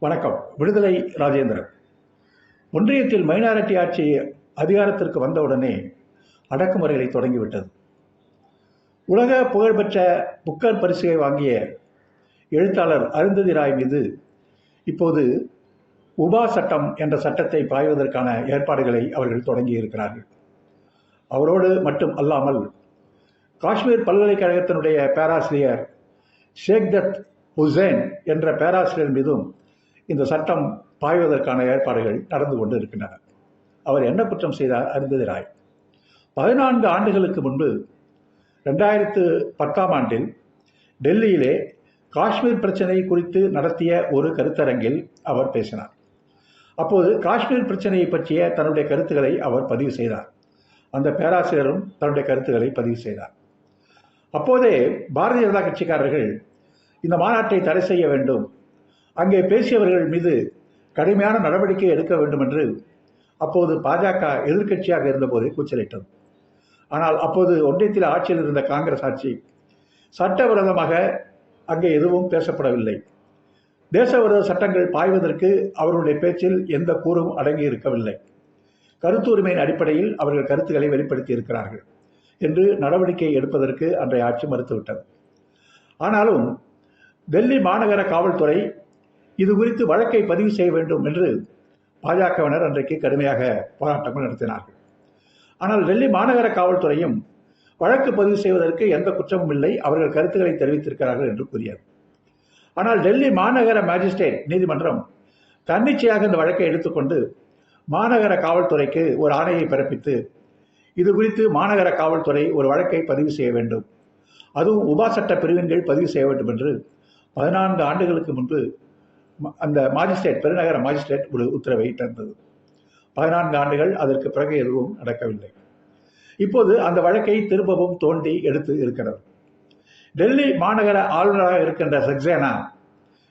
வணக்கம். விடுதலை ராஜேந்திரன். ஒன்றியத்தில் மைனாரிட்டி ஆட்சி அதிகாரத்திற்கு வந்தவுடனே அடக்குமுறைகளை தொடங்கிவிட்டது. உலக புகழ்பெற்ற புக்கர் பரிசுகளை வாங்கிய எழுத்தாளர் அருந்ததி ராய் மீது இப்போது உபா சட்டம் என்ற சட்டத்தை பாய்வதற்கான ஏற்பாடுகளை அவர்கள் தொடங்கி இருக்கிறார்கள். அவரோடு மட்டும் அல்லாமல் காஷ்மீர் பல்கலைக்கழகத்தினுடைய பேராசிரியர் ஷேக்தத் ஹுசேன் என்ற பேராசிரியர் மீதும் இந்த சட்டம் பாய்வதற்கான ஏற்பாடுகள் நடந்து கொண்டு இருக்கின்றன. அவர் என்ன குற்றம் செய்தார்? அருந்ததி ராய் 14 ஆண்டுகளுக்கு முன்பு 2010ஆம் ஆண்டில் டெல்லியிலே காஷ்மீர் பிரச்சனை குறித்து நடத்திய ஒரு கருத்தரங்கில் அவர் பேசினார். அப்போது காஷ்மீர் பிரச்சனையை பற்றிய தன்னுடைய கருத்துக்களை அவர் பதிவு செய்தார். அந்த பேராசிரியரும் தன்னுடைய கருத்துக்களை பதிவு செய்தார். அப்போதே பாரதிய ஜனதா கட்சிக்காரர்கள் இந்த மாநாட்டை தடை செய்ய வேண்டும், அங்கே பேசியவர்கள் மீது கடுமையான நடவடிக்கை எடுக்க வேண்டும் என்று அப்போது பாஜக எதிர்க்கட்சியாக இருந்தபோது கூச்சலிட்டது. ஆனால் அப்போது ஒன்றியத்தில் ஆட்சியில் இருந்த காங்கிரஸ் ஆட்சி சட்டவிரோதமாக அங்கே எதுவும் பேசப்படவில்லை. தேசவிரோத சட்டங்கள் பாய்வதற்கு அவர்களுடைய பேச்சில் எந்த கூறும் அடங்கி இருக்கவில்லை. கருத்துரிமையின் அடிப்படையில் அவர்கள் கருத்துக்களை வெளிப்படுத்தி இருக்கிறார்கள் என்று நடவடிக்கை எடுப்பதற்கு அன்றைய ஆட்சி மறுத்துவிட்டது. ஆனாலும் டெல்லி மாநகர காவல்துறை இது குறித்து வழக்கை பதிவு செய்ய வேண்டும் என்று பாஜகவினர் அன்றைக்கு கடுமையாக போராட்டங்கள் நடத்தினார்கள். ஆனால் டெல்லி மாநகர காவல்துறையும் வழக்கு பதிவு செய்வதற்கு எந்த குற்றமும் இல்லை, அவர்கள் கருத்துக்களை தெரிவித்திருக்கிறார்கள் என்று கூறியது. ஆனால் டெல்லி மாநகர மேஜிஸ்ட்ரேட் நீதிமன்றம் தன்னிச்சையாக இந்த வழக்கை எடுத்துக்கொண்டு மாநகர காவல்துறைக்கு ஒரு ஆணையை பிறப்பித்து இது குறித்து மாநகர காவல்துறை ஒரு வழக்கை பதிவு செய்ய வேண்டும், அதுவும் உபா சட்ட பிரிவின் கீழ் பதிவு செய்ய வேண்டும் என்று 14 ஆண்டுகளுக்கு முன்பு அந்த மாஜிஸ்ட்ரேட், பெருநகர மாஜிஸ்ட்ரேட் ஒரு உத்தரவை தந்தது. 14 ஆண்டுகள் அதற்கு பிறகு எதுவும் நடக்கவில்லை. இப்போது அந்த வழக்கை திரும்பவும் தோண்டி எடுத்து இருக்கிறது. டெல்லி மாநகர ஆளுநராக இருக்கின்ற சக்சேனா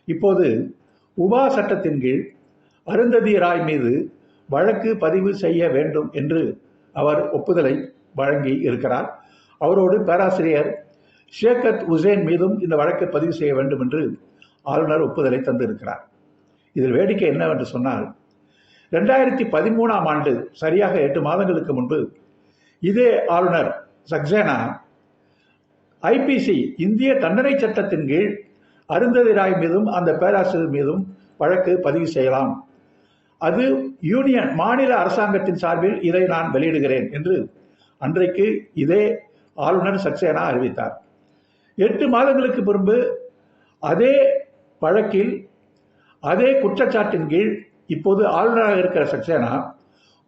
இப்போது உபா சட்டத்தின் கீழ் அருந்ததி ராய் மீது வழக்கு பதிவு செய்ய வேண்டும் என்று அவர் ஒப்புதலை வழங்கி இருக்கிறார். அவரோடு பேராசிரியர் ஷேகத் ஹுசேன் மீதும் இந்த வழக்கை பதிவு செய்ய வேண்டும் என்று ஆளுநர் ஒப்புதலை தந்திருக்கிறார். இதில் வேடிக்கை என்னவென்று சொன்னால், 2013ஆம் ஆண்டு சரியாக 8 மாதங்களுக்கு முன்பு இதே ஆளுநர் சக்சேனா ஐபிசி இந்திய தண்டனை சட்டத்தின் கீழ் அருந்ததி ராய் மீதும் அந்த பேராசிரியர் மீதும் வழக்கு பதிவு செய்யலாம், அது யூனியன் மாநில அரசாங்கத்தின் சார்பில் இதை நான் வெளியிடுகிறேன் என்று அன்றைக்கு இதே ஆளுநர் சக்சேனா அறிவித்தார். 8 மாதங்களுக்கு முன்பு அதே வழக்கில் அதே குற்றச்சாட்டின் கீழ் இப்போது ஆளுநராக இருக்கிற சக்சேனா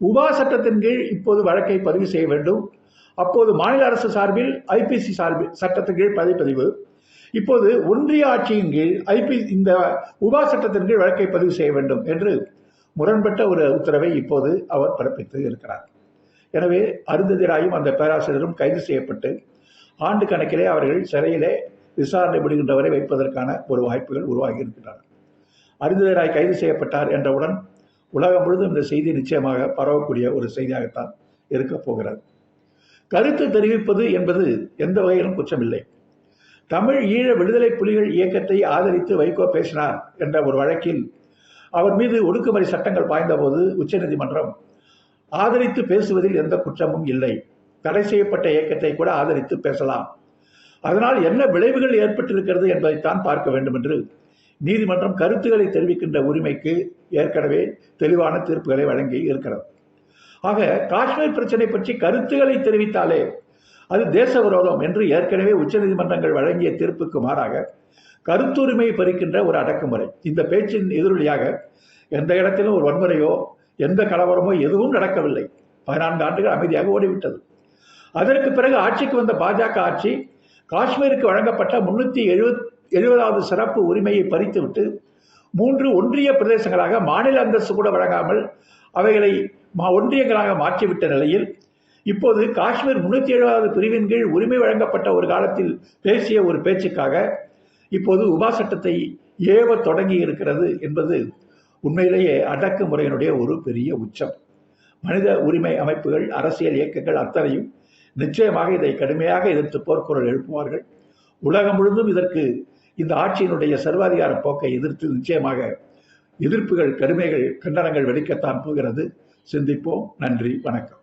உபா சட்டத்தின் கீழ் இப்போது வழக்கை பதிவு செய்ய வேண்டும், அப்போது மாநில அரசு சார்பில் ஐபிசி சார்பில் சட்டத்தின் கீழ் பதிவு, இப்போது ஒன்றிய ஆட்சியின் கீழ் இந்த உபா சட்டத்தின் கீழ் வழக்கை பதிவு செய்ய வேண்டும் என்று முரண்பட்ட ஒரு உத்தரவை இப்போது அவர் பிறப்பித்து இருக்கிறார். எனவே அருந்ததி ராயும் அந்த பேராசிரியரும் கைது செய்யப்பட்டு ஆண்டு கணக்கிலே அவர்கள் சிறையிலே விசாரணை முடிகின்ற வரை வைப்பதற்கான ஒரு வாய்ப்புகள் உருவாகி இருக்கின்றன. அருந்ததி ராய் கைது செய்யப்பட்டார் என்றவுடன் உலகம் முழுவதும் இந்த செய்தி நிச்சயமாக பரவக்கூடிய ஒரு செய்தியாகத்தான் இருக்கப் போகிறது. கருத்து தெரிவிப்பது என்பது எந்த வகையிலும் குற்றமில்லை. தமிழ் ஈழ விடுதலை புலிகள் இயக்கத்தை ஆதரித்து வைகோ பேசினார் என்ற ஒரு வழக்கில் அவர் மீது ஒடுக்குமுறை சட்டங்கள் பாய்ந்தபோது உச்சநீதிமன்றம் ஆதரித்து பேசுவதில் எந்த குற்றமும் இல்லை, தடை செய்யப்பட்ட இயக்கத்தை கூட ஆதரித்து பேசலாம், அதனால் என்ன விளைவுகள் ஏற்பட்டிருக்கிறது என்பதைத்தான் பார்க்க வேண்டும் என்று நீதிமன்றம் கருத்துக்களை தெரிவிக்கின்ற உரிமைக்கு ஏற்கனவே தெளிவான தீர்ப்புகளை வழங்கி இருக்கிறது. ஆக காஷ்மீர் பிரச்சனை பற்றி கருத்துக்களை தெரிவித்தாலே அது தேச விரோதம் என்று ஏற்கனவே உச்சநீதிமன்றங்கள் வழங்கிய தீர்ப்புக்கு மாறாக கருத்துரிமையை பறிக்கின்ற ஒரு அடக்குமுறை. இந்த பேச்சின் எதிரொலியாக எந்த இடத்திலும் ஒரு வன்முறையோ எந்த கலவரமோ எதுவும் நடக்கவில்லை. 14 ஆண்டுகள் அமைதியாக ஓடிவிட்டது. அதற்கு பிறகு ஆட்சிக்கு வந்த பாஜக ஆட்சி காஷ்மீருக்கு வழங்கப்பட்ட 370வது சிறப்பு உரிமையை பறித்துவிட்டு 3 ஒன்றிய பிரதேசங்களாக மாநில அந்தஸ்து கூட வழங்காமல் அவைகளை ஒன்றியங்களாக மாற்றிவிட்ட நிலையில் இப்போது காஷ்மீர் 370வது பிரிவின் கீழ் உரிமை வழங்கப்பட்ட ஒரு காலத்தில் பேசிய ஒரு பேச்சுக்காக இப்போது உபா சட்டத்தை ஏவ தொடங்கி இருக்கிறது என்பது உண்மையிலேயே அடக்குமுறையினுடைய ஒரு பெரிய உச்சம். மனித உரிமை அமைப்புகள், அரசியல் இயக்கங்கள் அத்தனையும் நிச்சயமாக இதை கடுமையாக எதிர்த்து போர்க்குரல் எழுப்புவார்கள். உலகம் முழுவதும் இதற்கு இந்த ஆட்சியினுடைய சர்வாதிகார போக்கை எதிர்த்து நிச்சயமாக எதிர்ப்புகள், கடுமைகள், கண்டனங்கள் வெடிக்கத்தான் போகிறது. சிந்திப்போம். நன்றி, வணக்கம்.